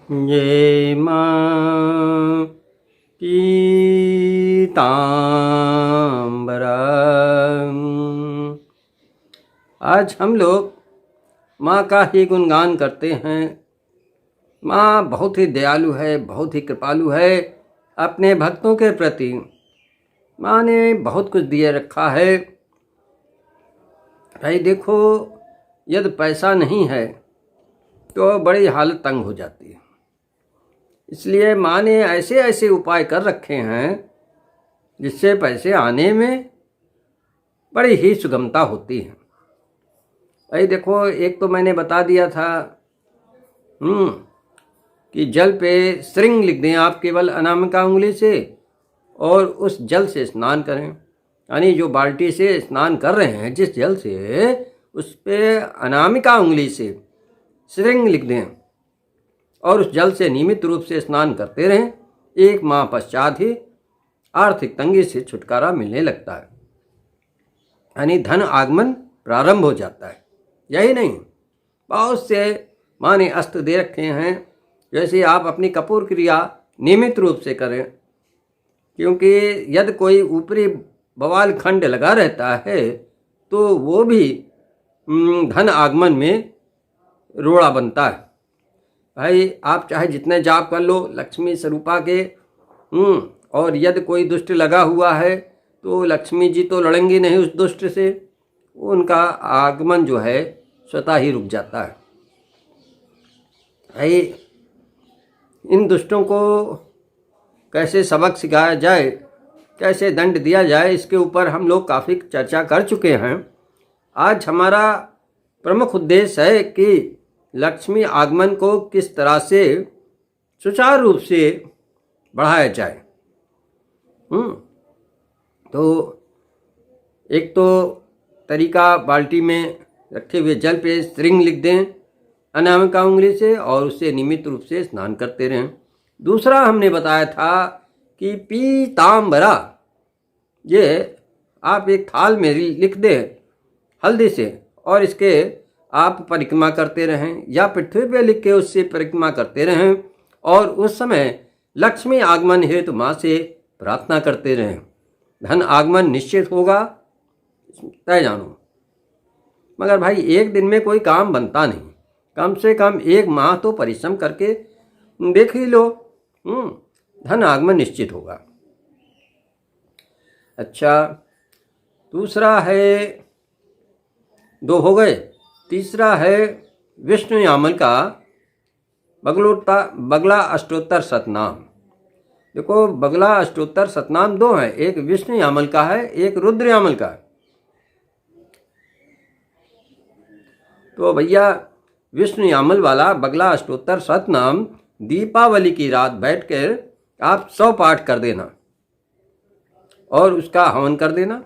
ये माँ पीताम्बरा। आज हम लोग माँ का ही गुणगान करते हैं। माँ बहुत ही दयालु है, बहुत ही कृपालु है अपने भक्तों के प्रति। माँ ने बहुत कुछ दिए रखा है। भाई देखो, यदि पैसा नहीं है तो बड़ी हालत तंग हो जाती है। इसलिए माँ ने ऐसे ऐसे उपाय कर रखे हैं जिससे पैसे आने में बड़ी ही सुगमता होती है। भाई देखो, एक तो मैंने बता दिया था कि जल पे श्रृंग लिख दें आप केवल अनामिका उंगली से और उस जल से स्नान करें। यानी जो बाल्टी से स्नान कर रहे हैं जिस जल से, उस पे अनामिका उंगली से श्रृंग लिख दें और उस जल से नियमित रूप से स्नान करते रहें। एक माह पश्चात ही आर्थिक तंगी से छुटकारा मिलने लगता है, यानी धन आगमन प्रारंभ हो जाता है। यही नहीं, बहुत से माँ ने अस्त्र दे रखे हैं। जैसे आप अपनी कपूर क्रिया नियमित रूप से करें, क्योंकि यदि कोई ऊपरी बवाल खंड लगा रहता है तो वो भी धन आगमन में रोड़ा बनता है। भाई आप चाहे जितने जाप कर लो लक्ष्मी स्वरूपा के, और यदि कोई दुष्ट लगा हुआ है तो लक्ष्मी जी तो लड़ेंगी नहीं उस दुष्ट से, उनका आगमन जो है स्वतः ही रुक जाता है। भाई इन दुष्टों को कैसे सबक सिखाया जाए, कैसे दंड दिया जाए, इसके ऊपर हम लोग काफ़ी चर्चा कर चुके हैं। आज हमारा प्रमुख उद्देश्य है कि लक्ष्मी आगमन को किस तरह से सुचारू रूप से बढ़ाया जाए। तो एक तो तरीका, बाल्टी में रखे हुए जल पे श्रृंग लिख दें अनामिका उंगली से और उससे नियमित रूप से स्नान करते रहें। दूसरा हमने बताया था कि पीताम्बरा, ये आप एक थाल में लिख दें हल्दी से और इसके आप परिक्रमा करते रहें, या पृथ्वी पे लिख के उससे परिक्रमा करते रहें और उस समय लक्ष्मी आगमन हेतु माँ से प्रार्थना करते रहें। धन आगमन निश्चित होगा, तय जानो। मगर भाई एक दिन में कोई काम बनता नहीं, कम से कम एक माह तो परिश्रम करके देख ही लो, धन आगमन निश्चित होगा। अच्छा, दूसरा है, दो हो गए। तीसरा है विष्णु यामल का बगला अष्टोत्तर शतनाम। देखो, बगला अष्टोत्तर शतनाम दो हैं, एक विष्णु यामल का है, एक रुद्र यामल का है। तो भैया विष्णु यामल वाला बगला अष्टोत्तर शतनाम दीपावली की रात बैठकर आप 100 पाठ कर देना और उसका हवन कर देना।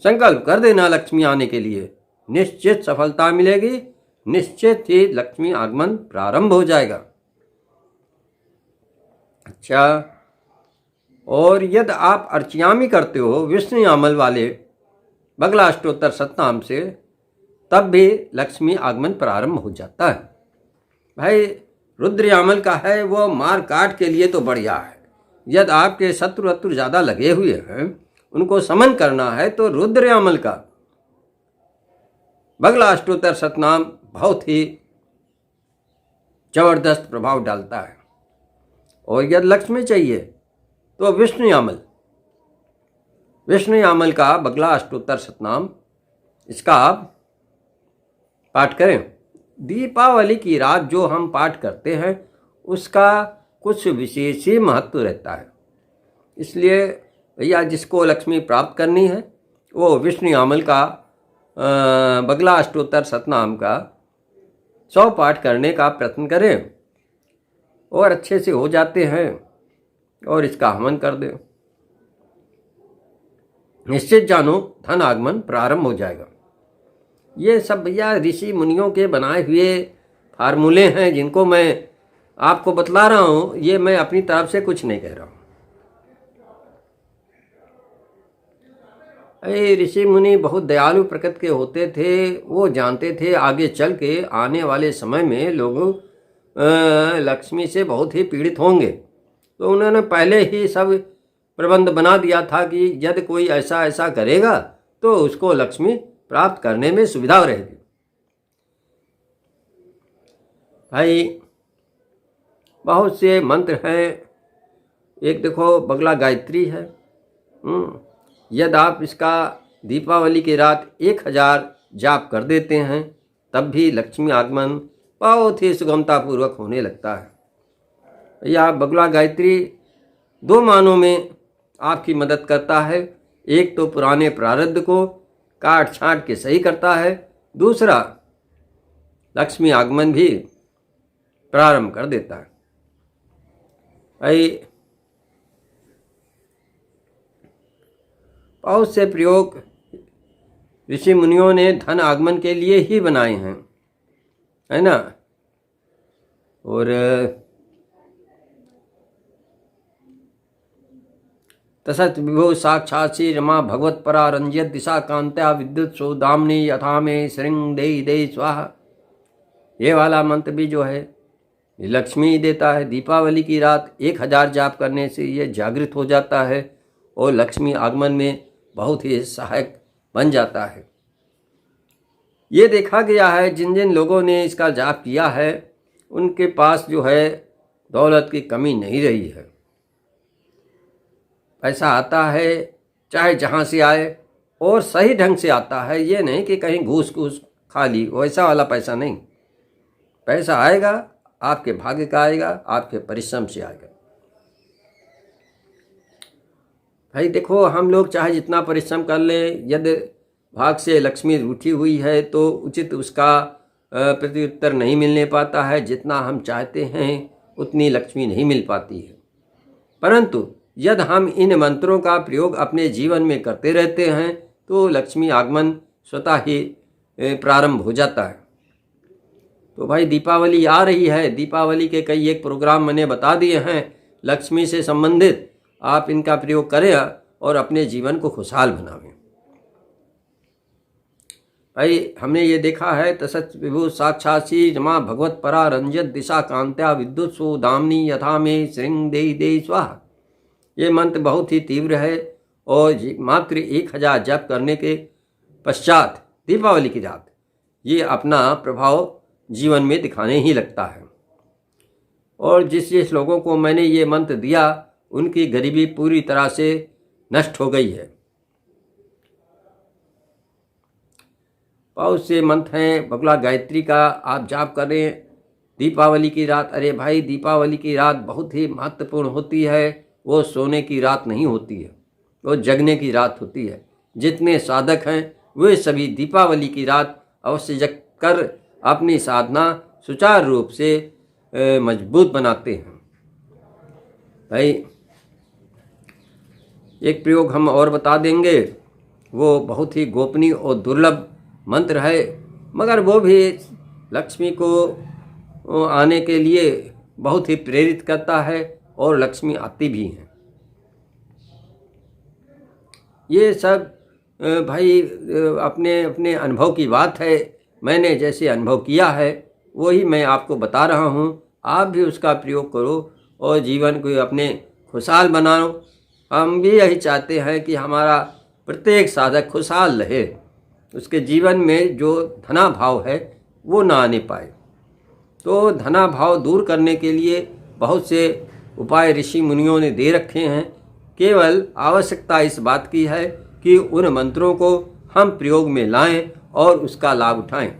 संकल्प कर देना लक्ष्मी आने के लिए, निश्चित सफलता मिलेगी, निश्चित ही लक्ष्मी आगमन प्रारंभ हो जाएगा। अच्छा, और यदि आप अर्चयामी करते हो विष्णु यामल वाले बगला अष्टोत्तर शतनाम से, तब भी लक्ष्मी आगमन प्रारंभ हो जाता है। भाई रुद्र यामल का है, वो मार काट के लिए तो बढ़िया है। यदि आपके शत्रु ज़्यादा लगे हुए हैं, उनको समन करना है, तो रुद्र यामल का बगला अष्टोत्तर शतनाम बहुत ही जबरदस्त प्रभाव डालता है। और यदि लक्ष्मी चाहिए तो विष्णु यामल का बगला अष्टोत्तर शतनाम, इसका आप पाठ करें। दीपावली की रात जो हम पाठ करते हैं उसका कुछ विशेष ही महत्व रहता है। इसलिए भैया जिसको लक्ष्मी प्राप्त करनी है वो विष्णु यामल का बगला अष्टोत्तर शतनाम का 100 पाठ करने का प्रयत्न करें और अच्छे से हो जाते हैं, और इसका हवन कर दें। निश्चित जानो धन आगमन प्रारंभ हो जाएगा। ये सब भैया ऋषि मुनियों के बनाए हुए फार्मूले हैं जिनको मैं आपको बतला रहा हूँ। ये मैं अपनी तरफ से कुछ नहीं कह रहा हूँ। ऋषि मुनि बहुत दयालु प्रकृति के होते थे। वो जानते थे आगे चल के आने वाले समय में लोग लक्ष्मी से बहुत ही पीड़ित होंगे। तो उन्होंने पहले ही सब प्रबंध बना दिया था कि यदि कोई ऐसा ऐसा करेगा तो उसको लक्ष्मी प्राप्त करने में सुविधा रहेगी। भाई बहुत से मंत्र हैं। एक देखो बगला गायत्री है। यदि आप इसका दीपावली की रात 1000 जाप कर देते हैं तब भी लक्ष्मी आगमन बहुत ही सुगमतापूर्वक होने लगता है। यह बगला गायत्री 2 मानों में आपकी मदद करता है। एक तो पुराने प्रारब्ध को काट छांट के सही करता है, दूसरा लक्ष्मी आगमन भी प्रारंभ कर देता है। भाई बहुत से प्रयोग ऋषि मुनियों ने धन आगमन के लिए ही बनाए हैं, है ना। और तसत विभो साक्षात्सी रमा भगवत परा रंजित दिशा कांत्या विद्युत सौदामनी यथा में श्रृंग दे दे स्वाहा। ये वाला मंत्र भी जो है ये लक्ष्मी ही देता है। दीपावली की रात 1000 जाप करने से ये जागृत हो जाता है और लक्ष्मी आगमन में बहुत ही सहायक बन जाता है। ये देखा गया है जिन जिन लोगों ने इसका जाप किया है उनके पास जो है दौलत की कमी नहीं रही है। पैसा आता है चाहे जहाँ से आए और सही ढंग से आता है। ये नहीं कि कहीं घूस घूस खा ली, वैसा वाला पैसा नहीं। पैसा आएगा आपके भाग्य का आएगा, आपके परिश्रम से आएगा। भाई देखो हम लोग चाहे जितना परिश्रम कर लें, यदि भाग से लक्ष्मी रूठी हुई है तो उचित उसका प्रत्युत्तर नहीं मिलने पाता है। जितना हम चाहते हैं उतनी लक्ष्मी नहीं मिल पाती है। परंतु यदि हम इन मंत्रों का प्रयोग अपने जीवन में करते रहते हैं तो लक्ष्मी आगमन स्वतः ही प्रारंभ हो जाता है। तो भाई दीपावली आ रही है। दीपावली के कई एक प्रोग्राम मैंने बता दिए हैं लक्ष्मी से संबंधित। आप इनका प्रयोग करें और अपने जीवन को खुशहाल बनावें। भाई हमने ये देखा है तसत विभु साक्षासी रमा भगवत परा रंजत दिशा कांत्या विद्युत सो दामनी यथा में श्रृंग दे दे स्वाहा। ये मंत्र बहुत ही तीव्र है और मात्र 1000 जप करने के पश्चात दीपावली की रात ये अपना प्रभाव जीवन में दिखाने ही लगता है। और जिस जिस लोगों को मैंने ये मंत्र दिया उनकी गरीबी पूरी तरह से नष्ट हो गई है। बहुत से मंत्र हैं। बगला गायत्री का आप जाप करें दीपावली की रात। अरे भाई दीपावली की रात बहुत ही महत्वपूर्ण होती है। वो सोने की रात नहीं होती है, वो जगने की रात होती है। जितने साधक हैं वे सभी दीपावली की रात अवश्य जग कर अपनी साधना सुचारू रूप से मजबूत बनाते हैं। भाई एक प्रयोग हम और बता देंगे, वो बहुत ही गोपनीय और दुर्लभ मंत्र है, मगर वो भी लक्ष्मी को आने के लिए बहुत ही प्रेरित करता है और लक्ष्मी आती भी हैं। ये सब भाई अपने अपने अनुभव की बात है। मैंने जैसे अनुभव किया है वही मैं आपको बता रहा हूँ। आप भी उसका प्रयोग करो और जीवन को अपने खुशहाल बनाओ। हम भी यही चाहते हैं कि हमारा प्रत्येक साधक खुशहाल रहे, उसके जीवन में जो धना भाव है वो ना आने पाए। तो धना भाव दूर करने के लिए बहुत से उपाय ऋषि मुनियों ने दे रखे हैं। केवल आवश्यकता इस बात की है कि उन मंत्रों को हम प्रयोग में लाएं और उसका लाभ उठाएं।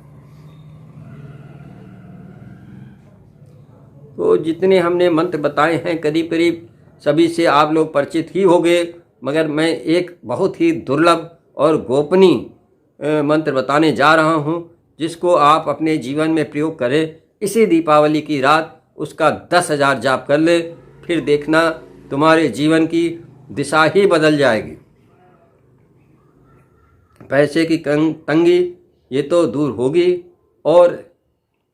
तो जितने हमने मंत्र बताए हैं करीब करीब सभी से आप लोग परिचित ही हो गए, मगर मैं एक बहुत ही दुर्लभ और गोपनीय मंत्र बताने जा रहा हूं जिसको आप अपने जीवन में प्रयोग करें। इसी दीपावली की रात उसका 10,000 जाप कर ले, फिर देखना तुम्हारे जीवन की दिशा ही बदल जाएगी। पैसे की तंगी ये तो दूर होगी और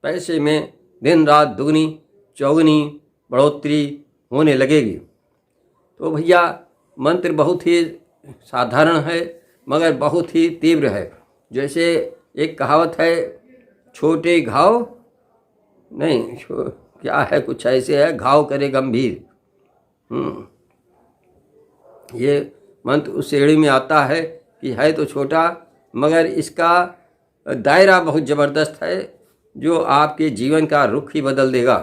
पैसे में दिन रात दुगनी चौगनी बढ़ोतरी होने लगेगी। तो भैया मंत्र बहुत ही साधारण है मगर बहुत ही तीव्र है। जैसे एक कहावत है, छोटे घाव नहीं क्या है, कुछ ऐसे है, घाव करे गंभीर। ये मंत्र उस श्रेणी में आता है कि है तो छोटा मगर इसका दायरा बहुत ज़बरदस्त है, जो आपके जीवन का रुख ही बदल देगा।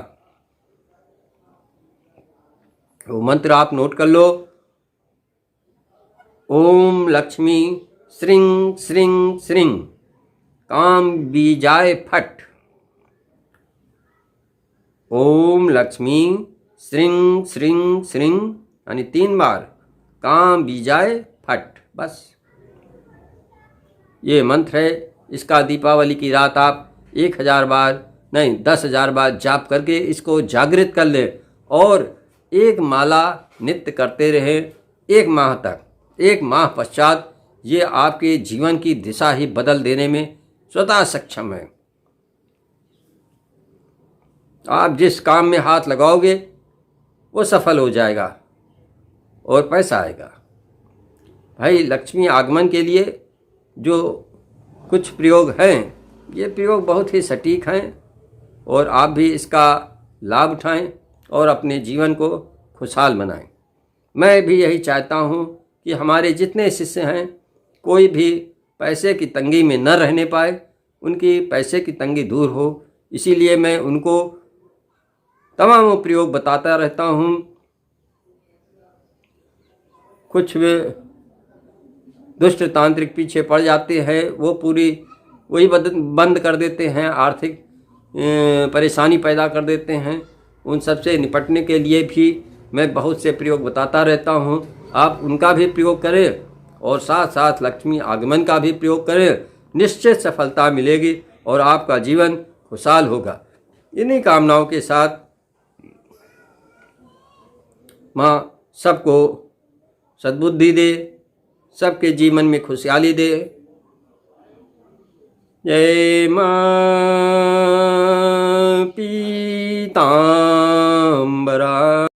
वो मंत्र आप नोट कर लो। ओम लक्ष्मी श्रीं श्रीं श्रीं काम बीजाय फट। ओम लक्ष्मी श्रीं श्रीं श्रीं यानी 3 बार काम बीजाय फट। बस ये मंत्र है। इसका दीपावली की रात आप 1000 बार नहीं 10,000 बार जाप करके इसको जागृत कर ले और एक माला नित्य करते रहे 1 माह तक। 1 माह पश्चात ये आपके जीवन की दिशा ही बदल देने में स्वतः सक्षम है। आप जिस काम में हाथ लगाओगे वो सफल हो जाएगा और पैसा आएगा। भाई लक्ष्मी आगमन के लिए जो कुछ प्रयोग हैं, ये प्रयोग बहुत ही सटीक हैं और आप भी इसका लाभ उठाएं और अपने जीवन को खुशहाल बनाएं। मैं भी यही चाहता हूं कि हमारे जितने शिष्य हैं कोई भी पैसे की तंगी में न रहने पाए, उनकी पैसे की तंगी दूर हो। इसीलिए मैं उनको तमाम प्रयोग बताता रहता हूं। कुछ वे दुष्ट तांत्रिक पीछे पड़ जाते हैं, वो पूरी वही बंद कर देते हैं, आर्थिक परेशानी पैदा कर देते हैं। उन सब से निपटने के लिए भी मैं बहुत से प्रयोग बताता रहता हूं। आप उनका भी प्रयोग करें और साथ साथ लक्ष्मी आगमन का भी प्रयोग करें। निश्चित सफलता मिलेगी और आपका जीवन खुशहाल होगा। इन्हीं कामनाओं के साथ माँ सबको सद्बुद्धि दे, सबके जीवन में खुशहाली दे। जय माँ पीताम्बरा।